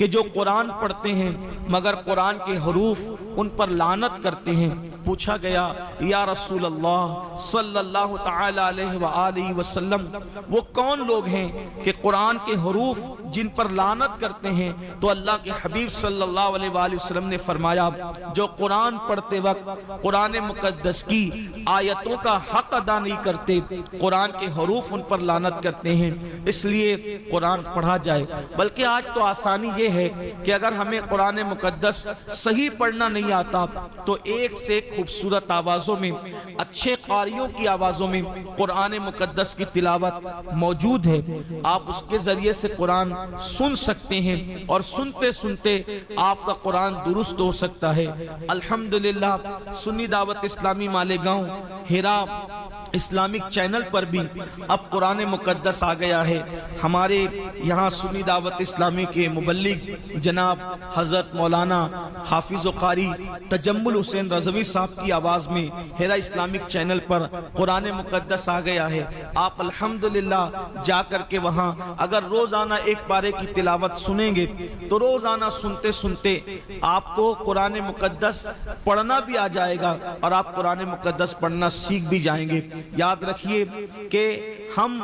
کہ جو قرآن پڑھتے ہیں مگر قرآن کے حروف ان پر لعنت کرتے ہیں۔ پوچھا گیا یا رسول اللہ صلی اللہ تعالی علیہ وآلہ وسلم وہ کون لوگ ہیں کہ قرآن کے حروف جن پر لعنت کرتے ہیں؟ تو اللہ کے حبیب صلی اللہ علیہ وآلہ وسلم نے فرمایا جو قرآن پڑھتے وقت قرآن مقدس کی آیتوں کا حق ادا نہیں کرتے، قرآن کے حروف ان پر لعنت کرتے ہیں۔ اس لیے قرآن پڑھا جائے۔ بلکہ آج تو آسانی یہ ہے کہ اگر ہمیں قرآن مقدس صحیح پڑھنا نہیں آتا تو ایک سے خوبصورت آوازوں میں، اچھے قاریوں کی آوازوں میں قرآن مقدس کی تلاوت موجود ہے۔ آپ اس کے ذریعے سے قرآن سن سکتے ہیں اور سنتے سنتے آپ کا قرآن درست ہو سکتا ہے۔ الحمدللہ سنی دعوت اسلامی مالیگاؤں ہیرا اسلامک چینل پر بھی اب قرآن مقدس آ گیا ہے۔ ہمارے یہاں سنی دعوت اسلامی کے مبلغ جناب حضرت مولانا حافظ و قاری تجمل حسین رضوی صاحب کی آواز میں ہیرا اسلامک چینل پر قرآن مقدس آ گیا ہے۔ آپ الحمدللہ جا کر کے وہاں اگر روزانہ ایک پارے کی تلاوت سنیں گے تو روزانہ سنتے سنتے آپ کو قرآن مقدس پڑھنا بھی آ جائے گا اور آپ قرآن مقدس پڑھنا سیکھ بھی جائیں گے۔ یاد رکھیے کہ ہم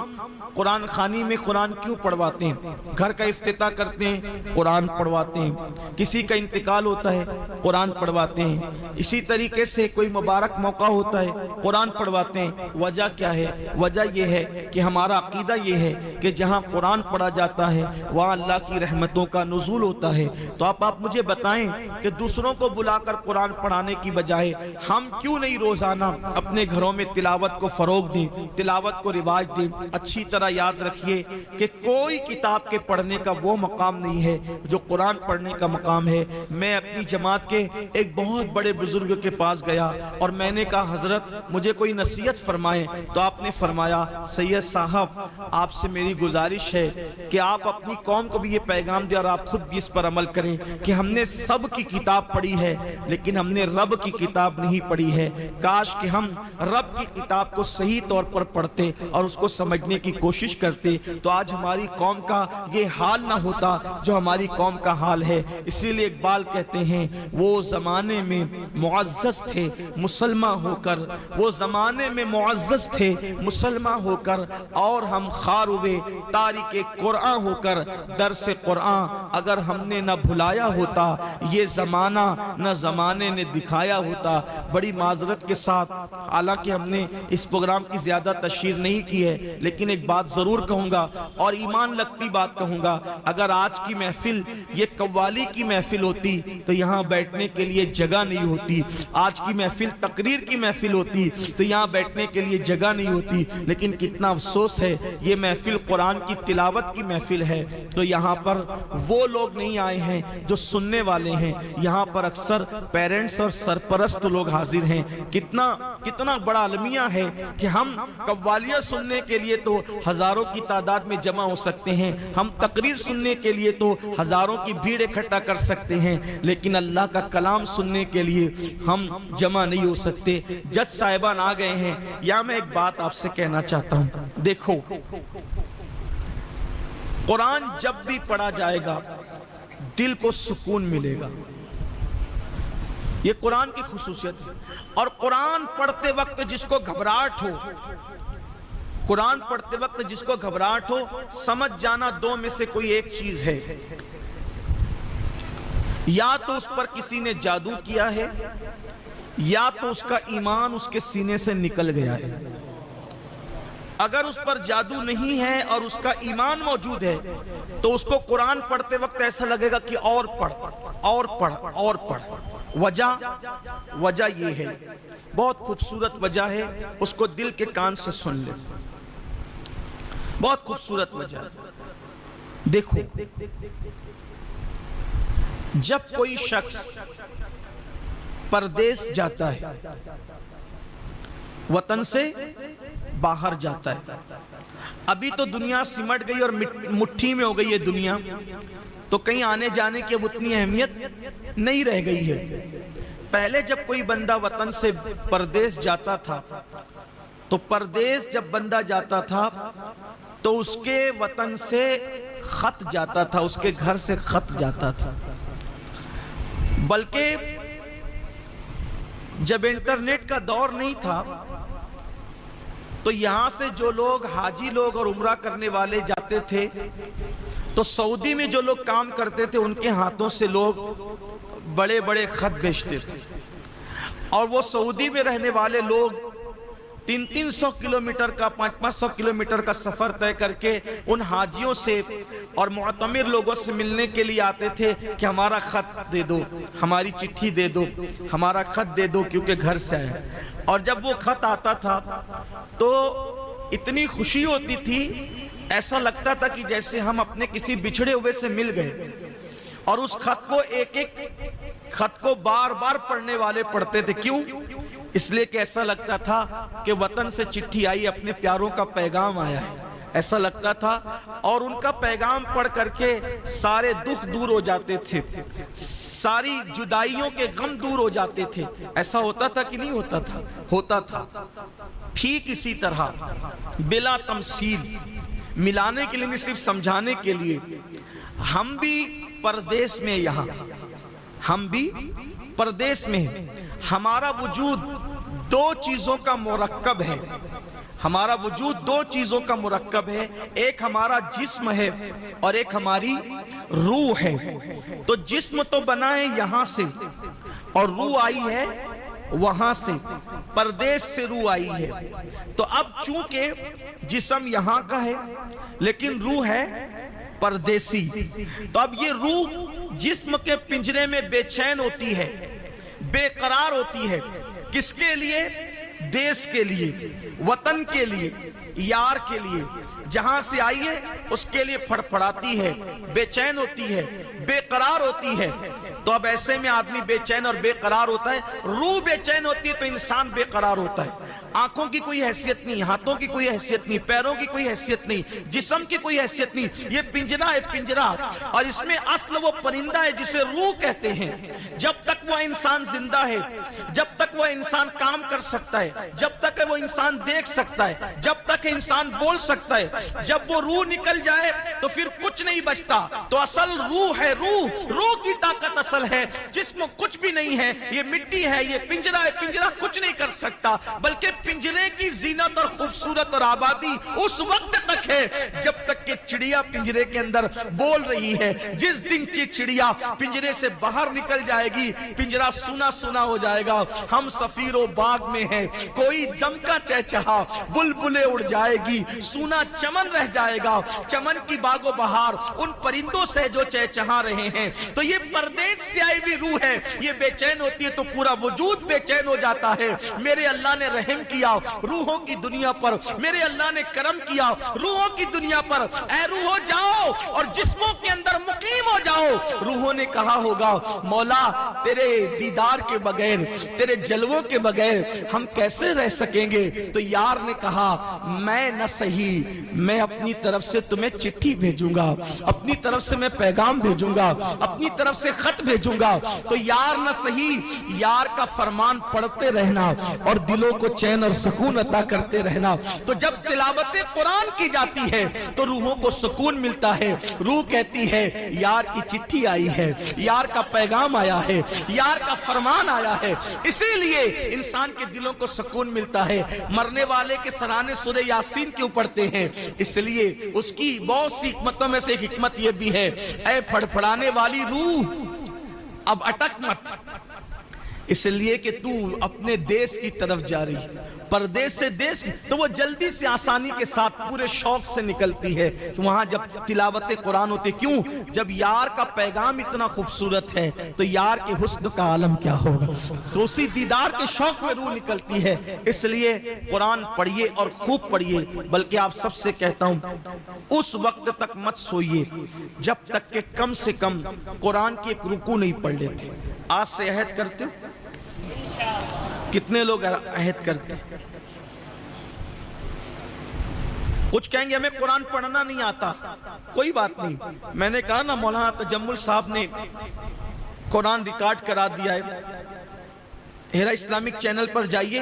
قرآن خوانی میں قرآن کیوں پڑھواتے ہیں؟ گھر کا افتتاح کرتے ہیں، قرآن پڑھواتے ہیں۔ کسی کا انتقال ہوتا ہے، قرآن پڑھواتے ہیں۔ اسی طریقے سے کوئی مبارک موقع ہوتا ہے، قرآن پڑھواتے ہیں۔ وجہ کیا ہے؟ وجہ یہ ہے کہ ہمارا عقیدہ یہ ہے کہ جہاں قرآن پڑھا جاتا ہے وہاں اللہ کی رحمتوں کا نزول ہوتا ہے۔ تو آپ مجھے بتائیں کہ دوسروں کو بلا کر قرآن پڑھانے کی بجائے ہم کیوں نہیں روزانہ اپنے گھروں میں تلاوت کو فروغ دیں، تلاوت کو رواج دیں۔ اچھی طرح یاد رکھیے کہ کوئی کتاب کے پڑھنے کا وہ مقام نہیں ہے جو قرآن پڑھنے کا مقام ہے۔ میں اپنی جماعت کے ایک بہت بڑے بزرگ کے پاس گیا اور میں نے کہا حضرت مجھے کوئی نصیحت فرمائیں، تو آپ نے فرمایا سید صاحب آپ سے میری گزارش ہے کہ آپ اپنی قوم کو بھی یہ پیغام دیں اور آپ خود بھی اس پر عمل کریں کہ ہم نے سب کی کتاب پڑھی ہے لیکن ہم نے رب کی کتاب نہیں پڑھی ہے۔ کاش کہ ہم رب کی کتاب کو صحیح طور پر پڑھتے اور اس کو سمجھنے کی کوشش کرتے تو آج ہماری قوم کا یہ حال نہ ہوتا جو ہماری قوم کا حال ہے۔ اسی لیے اقبال کہتے ہیں وہ زمانے میں معزز تھے مسلمان ہو کر، وہ زمانے میں معزز تھے مسلمان ہو کر، اور ہم خوار ہوئے تاریک قرآن ہو کر۔ درس قرآن اگر ہم نے نہ بھلایا ہوتا یہ زمانہ نہ زمانے نے دکھایا ہوتا۔ بڑی معذرت کے ساتھ حالانکہ ہم نے اس پروگرام کی زیادہ تشہیر نہیں کی ہے لیکن ایک بات ضرور کہوں گا اور ایمان لگتی بات کہوں گا، اگر آج کی محفل یہ قوالی کی محفل ہوتی تو یہاں بیٹھنے کے لیے جگہ نہیں ہوتی۔ آج کی محفل تقریر کی محفل ہوتی تو یہاں بیٹھنے کے لیے جگہ نہیں ہوتی۔ لیکن کتنا افسوس ہے یہ محفل قرآن کی تلاوت کی محفل ہے تو یہاں پر وہ لوگ نہیں آئے ہیں جو سننے والے ہیں، یہاں پر اکثر پیرنٹس اور سرپرست لوگ حاضر ہیں۔ کتنا بڑا المیہ ہے کہ ہم قوالیاں سننے کے لیے تو ہزاروں کی تعداد میں جمع ہو سکتے ہیں، ہم تقریر سننے کے لیے تو ہزاروں کی بھیڑ اکٹھا کر سکتے ہیں، لیکن اللہ کا کلام سننے کے لیے ہم جمع نہیں ہو سکتے۔ جج صاحبان آ گئے ہیں، یا میں ایک بات آپ سے کہنا چاہتا ہوں، دیکھو قرآن جب بھی پڑھا جائے گا دل کو سکون ملے گا، یہ قرآن کی خصوصیت ہے۔ اور قرآن پڑھتے وقت جس کو گھبراہٹ ہو، قرآن پڑھتے وقت جس کو گھبراہٹ ہو، سمجھ جانا دو میں سے کوئی ایک چیز ہے، یا تو اس پر کسی نے جادو کیا ہے یا تو اس کا ایمان اس کے سینے سے نکل گیا ہے۔ اگر اس پر جادو نہیں ہے اور اس کا ایمان موجود ہے تو اس کو قرآن پڑھتے وقت ایسا لگے گا کہ اور پڑھ اور پڑھ اور پڑھ۔ وجہ یہ ہے، بہت خوبصورت وجہ ہے، اس کو دل کے کان سے سن لے، بہت خوبصورت وجہ ہے۔ دیکھو جب کوئی شخص پردیس جاتا ہے، وطن سے باہر جاتا ہے، ابھی تو دنیا سمٹ گئی اور مٹھی میں ہو گئی ہے دنیا، تو کہیں آنے جانے کی اب اتنی اہمیت نہیں رہ گئی ہے۔ پہلے جب کوئی بندہ وطن سے پردیس جاتا تھا تو پردیس جب بندہ جاتا تھا تو اس کے وطن سے خط جاتا تھا، اس کے گھر سے خط جاتا تھا. بلکہ جب انٹرنیٹ کا دور نہیں تھا تو یہاں سے جو لوگ حاجی لوگ اور عمرہ کرنے والے جاتے تھے تو سعودی میں جو لوگ کام کرتے تھے ان کے ہاتھوں سے لوگ بڑے بڑے خط بھیجتے تھے، اور وہ سعودی میں رہنے والے لوگ 300 کلومیٹر کا 500 کلومیٹر کا سفر طے کر کے ان حاجیوں سے اور معتمر لوگوں سے ملنے کے لیے آتے تھے کہ ہمارا خط دے دو، ہماری چٹھی دے دو، ہمارا خط دے دو کیونکہ گھر سے آیا. اور جب وہ خط آتا تھا تو اتنی خوشی ہوتی تھی، ایسا لگتا تھا کہ جیسے ہم اپنے کسی بچھڑے ہوئے سے مل گئے. اور اس خط کو ایک خط کو بار بار پڑھنے والے پڑھتے تھے. کیوں؟ اس لیے کہ ایسا لگتا تھا کہ وطن سے چٹھی آئی، اپنے پیاروں کا پیغام آیا ہے، ایسا لگتا تھا. اور ان کا پیغام پڑھ کر کے سارے دکھ دور ہو جاتے تھے، ساری جدائیوں کے غم دور ہو جاتے تھے. ایسا ہوتا تھا کہ نہیں ہوتا تھا؟ ہوتا تھا. ٹھیک اسی طرح بلا تمثیل، ملانے کے لیے نہیں، صرف سمجھانے کے لیے، ہم بھی پردیس میں، یہاں ہم بھی پردیس میں ہیں. ہمارا وجود دو چیزوں کا مرکب ہے. ہمارا وجود دو چیزوں کا مرکب ہے، ایک ہمارا جسم ہے اور ایک ہماری روح ہے. تو جسم تو بنا ہے یہاں سے اور روح آئی ہے وہاں سے، پردیس سے روح آئی ہے. تو اب چونکہ جسم یہاں کا ہے لیکن روح ہے پردیسی، تو اب یہ روح جسم کے پنجرے میں بے چین ہوتی ہے، بے قرار ہوتی ہے. کس کے لیے؟ دیس کے لیے، وطن کے لیے، یار کے لیے. جہاں سے آئی ہے اس کے لیے پھڑپھڑاتی ہے، بے چین ہوتی ہے، بے قرار ہوتی ہے. تو اب ایسے میں آدمی بے چین اور بے قرار ہوتا ہے. روح بے چین ہوتی ہے تو انسان بے قرار ہوتا ہے. آنکھوں کی کوئی حیثیت نہیں، ہاتھوں کی کوئی حیثیت نہیں، پیروں کی کوئی حیثیت نہیں، جسم کی کوئی حیثیت نہیں. یہ پنجرا ہے، پنجرا، اور اس میں اصل وہ پرندہ ہے جسے روح کہتے ہیں. جب تک وہ انسان زندہ ہے، جب تک وہ انسان کام کر سکتا ہے، جب تک وہ انسان دیکھ سکتا ہے، جب تک انسان بول سکتا ہے، جب وہ روح نکل جائے تو پھر کچھ نہیں بچتا. تو اصل روح ہے، روح کی طاقت اصل ہے. جسم کچھ بھی نہیں ہے، یہ مٹی ہے، یہ پنجرا ہے، پنجرا کچھ نہیں کر سکتا. بلکہ پنجرے کی زینت اور خوبصورت اور آبادی اس وقت تک ہے جب تک کہ چڑیا پنجرے کے اندر بول رہی ہے. جس دن کی چڑیا پنجرے سے باہر نکل جائے گی، پنجرا سونا سونا ہو جائے گا. ہم سفیر و باغ میں ہیں، کوئی دم کا چہچہا، بلبلیں اڑ جائے گی، سونا چمن رہ جائے گا. چمن کی باغ و بہار ان پرندوں سے جو چہچہا رہے ہیں. تو یہ پردیس سے آئی بھی روح ہے، یہ بے چین ہوتی ہے تو پورا وجود بے چین ہو جاتا ہے. میرے اللہ نے رحم کیا روحوں کی دنیا پر، میرے اللہ نے کرم کیا روحوں کی دنیا پر. اے روحو جاؤ اور جسموں کے اندر مقیم ہو جاؤ. روحوں نے کہا ہوگا مولا تیرے دیدار کے بغیر، تیرے جلووں کے بغیر ہم کیسے رہ سکیں گے؟ تو یار نے کہا میں نہ سہی، میں اپنی طرف سے تمہیں چٹھی بھیجوں گا، اپنی طرف سے میں پیغام بھیجوں گا، اپنی طرف سے خط بھیجوں گا. تو یار نہ سہی، یار کا فرمان پڑھتے رہنا اور دلوں کو چین اور سکون عطا کرتے رہنا. تو جب تلاوت قرآن کی جاتی ہے تو روحوں کو سکون ملتا ہے. روح کہتی ہے یار کی چٹھی آئی ہے، یار کا پیغام آیا ہے، یار کا فرمان آیا ہے. اسی لیے انسان کے دلوں کو سکون ملتا ہے. مرنے والے کے سرانے سورہ یاسین کیوں پڑھتے ہیں؟ اس لیے اس کی بہت سی حکمتوں میں سے ایک حکمت یہ بھی ہے، اے پھڑپھڑانے والی روح اب اٹک مت، اس لیے کہ تو اپنے دیس کی طرف جا رہی. پردیس سے دیس تو وہ جلدی سے آسانی کے ساتھ پورے شوق سے نکلتی ہے. وہاں جب تلاوت قرآن ہوتی، کیوں؟ جب یار کا پیغام اتنا خوبصورت ہے تو یار کے حسن کا عالم کیا ہوگا. تو اسی دیدار کے شوق میں روح نکلتی ہے. اس لیے قرآن پڑھیے اور خوب پڑھیے. بلکہ آپ سب سے کہتا ہوں اس وقت تک مت سوئیے جب تک کہ کم سے کم قرآن کی ایک رکوع نہیں پڑھ لیتے. آج سے عہد کرتے ہو؟ کتنے لوگ عہد کرتے ہیں؟ کچھ کہیں گے ہمیں قرآن پڑھنا نہیں آتا. کوئی بات نہیں. میں نے کہا نا مولانا تجمل صاحب نے قرآن ریکارڈ کرا دیا ہے. ہیرا اسلامک چینل پر جائیے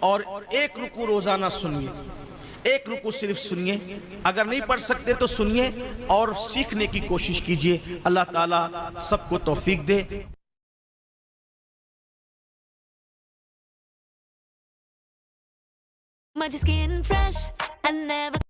اور ایک رکوع روزانہ سنیے. ایک رکوع صرف سنیے، اگر نہیں پڑھ سکتے تو سنیے اور سیکھنے کی کوشش کیجیے. اللہ تعالیٰ سب کو توفیق دے. My skin fresh and never